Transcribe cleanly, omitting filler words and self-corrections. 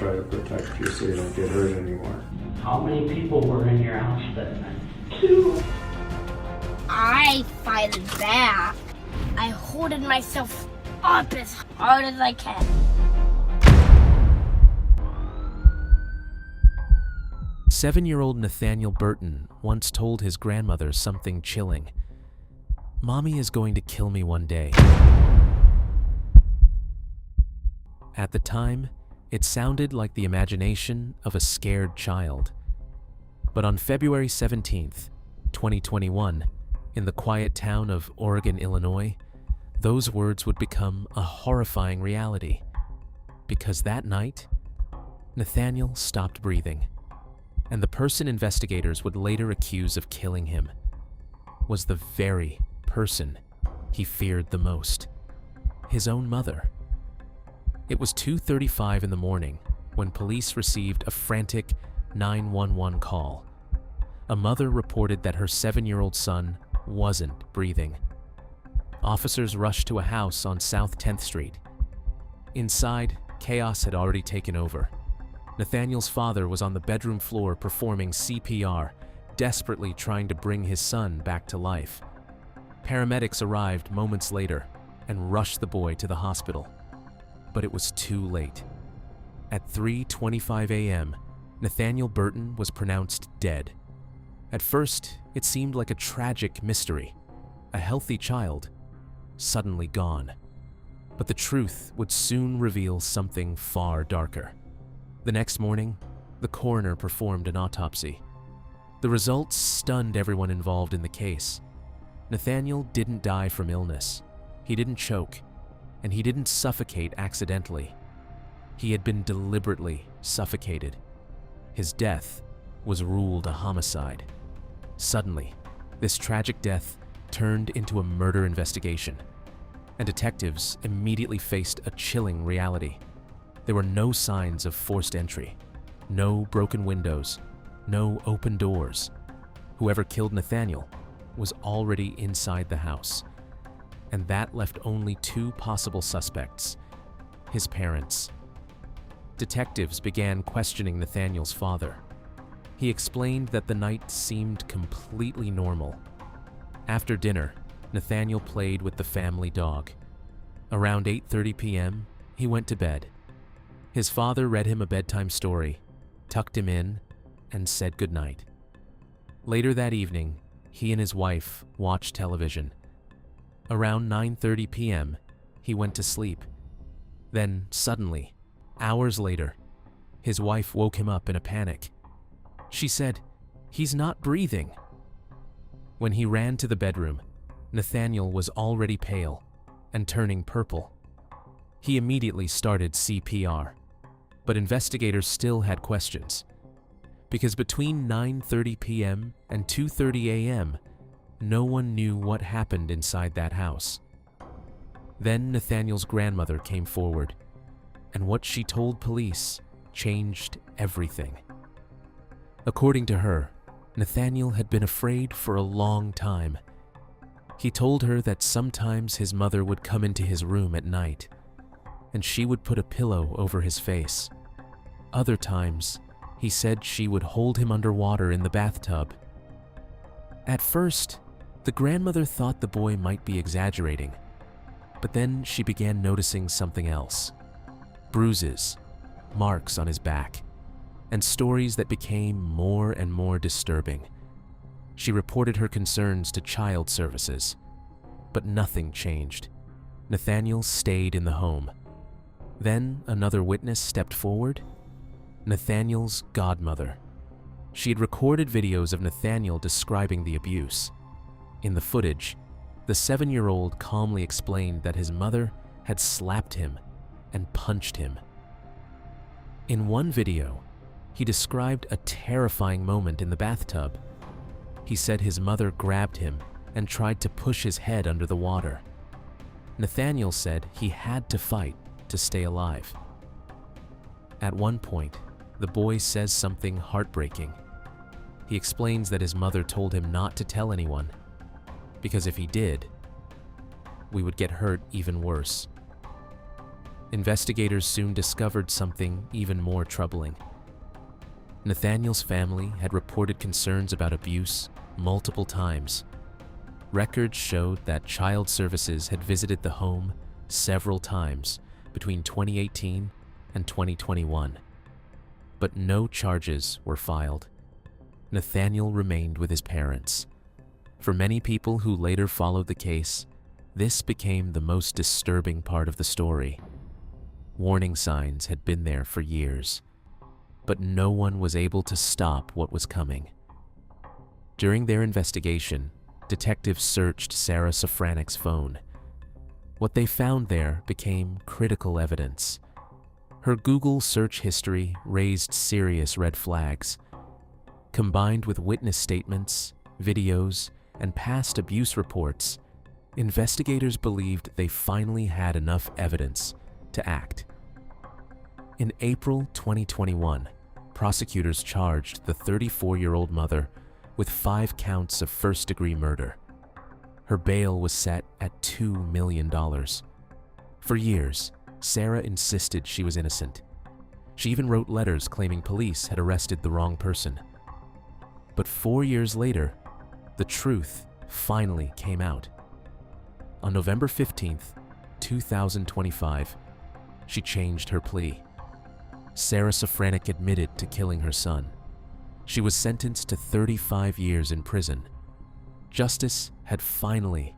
try to protect you so you don't get hurt anymore. How many people were in your house that night? 2. I fighted back. I holded myself up as hard as I can. Seven-year-old Nathaniel Burton once told his grandmother something chilling. "Mommy is going to kill me one day." At the time, it sounded like the imagination of a scared child. But on February 17th, 2021, in the quiet town of Oregon, Illinois, those words would become a horrifying reality. Because that night, Nathaniel stopped breathing, and the person investigators would later accuse of killing him was the very person he feared the most: his own mother. It was 2:35 in the morning when police received a frantic 911 call. A mother reported that her 7-year-old son wasn't breathing. Officers rushed to a house on South 10th Street. Inside, chaos had already taken over. Nathaniel's father was on the bedroom floor performing CPR, desperately trying to bring his son back to life. Paramedics arrived moments later and rushed the boy to the hospital. But it was too late. At 3:25 a.m., Nathaniel Burton was pronounced dead. At first, it seemed like a tragic mystery. A healthy child, suddenly gone. But the truth would soon reveal something far darker. The next morning, the coroner performed an autopsy. The results stunned everyone involved in the case. Nathaniel didn't die from illness. He didn't choke, and he didn't suffocate accidentally. He had been deliberately suffocated. His death was ruled a homicide. Suddenly, this tragic death turned into a murder investigation, and detectives immediately faced a chilling reality. There were no signs of forced entry, no broken windows, no open doors. Whoever killed Nathaniel was already inside the house, and that left only 2 possible suspects: his parents. Detectives began questioning Nathaniel's father. He explained that the night seemed completely normal. After dinner, Nathaniel played with the family dog. Around 8:30 p.m., he went to bed. His father read him a bedtime story, tucked him in, and said goodnight. Later that evening, he and his wife watched television. Around 9:30 p.m., he went to sleep. Then, suddenly, hours later, his wife woke him up in a panic. She said, "He's not breathing." When he ran to the bedroom, Nathaniel was already pale and turning purple. He immediately started CPR, but investigators still had questions. Because between 9:30 p.m. and 2:30 a.m., no one knew what happened inside that house. Then Nathaniel's grandmother came forward, and what she told police changed everything. According to her, Nathaniel had been afraid for a long time. He told her that sometimes his mother would come into his room at night, and she would put a pillow over his face. Other times, he said she would hold him underwater in the bathtub. At first, the grandmother thought the boy might be exaggerating, but then she began noticing something else: bruises, marks on his back, and stories that became more and more disturbing. She reported her concerns to child services, but nothing changed. Nathaniel stayed in the home. Then another witness stepped forward: Nathaniel's godmother. She had recorded videos of Nathaniel describing the abuse. In the footage, the 7-year-old calmly explained that his mother had slapped him and punched him. In one video, he described a terrifying moment in the bathtub. He said his mother grabbed him and tried to push his head under the water. Nathaniel said he had to fight to stay alive. At one point, the boy says something heartbreaking. He explains that his mother told him not to tell anyone, because if he did, we would get hurt even worse. investigators soon discovered something even more troubling. Nathaniel's family had reported concerns about abuse multiple times. Records showed that Child Services had visited the home several times between 2018 and 2021. But no charges were filed. Nathaniel remained with his parents. For many people who later followed the case, this became the most disturbing part of the story. Warning signs had been there for years, but no one was able to stop what was coming. During their investigation, detectives searched Sarah Safranik's phone. What they found there became critical evidence. Her Google search history raised serious red flags. Combined with witness statements, videos, and past abuse reports, investigators believed they finally had enough evidence to act. In April 2021, prosecutors charged the 34-year-old mother with 5 counts of first-degree murder. Her bail was set at $2 million. For years, Sarah insisted she was innocent. She even wrote letters claiming police had arrested the wrong person. But 4 years later, the truth finally came out. On November 15th, 2025, she changed her plea. Sarah Safranik admitted to killing her son. She was sentenced to 35 years in prison. Justice had finally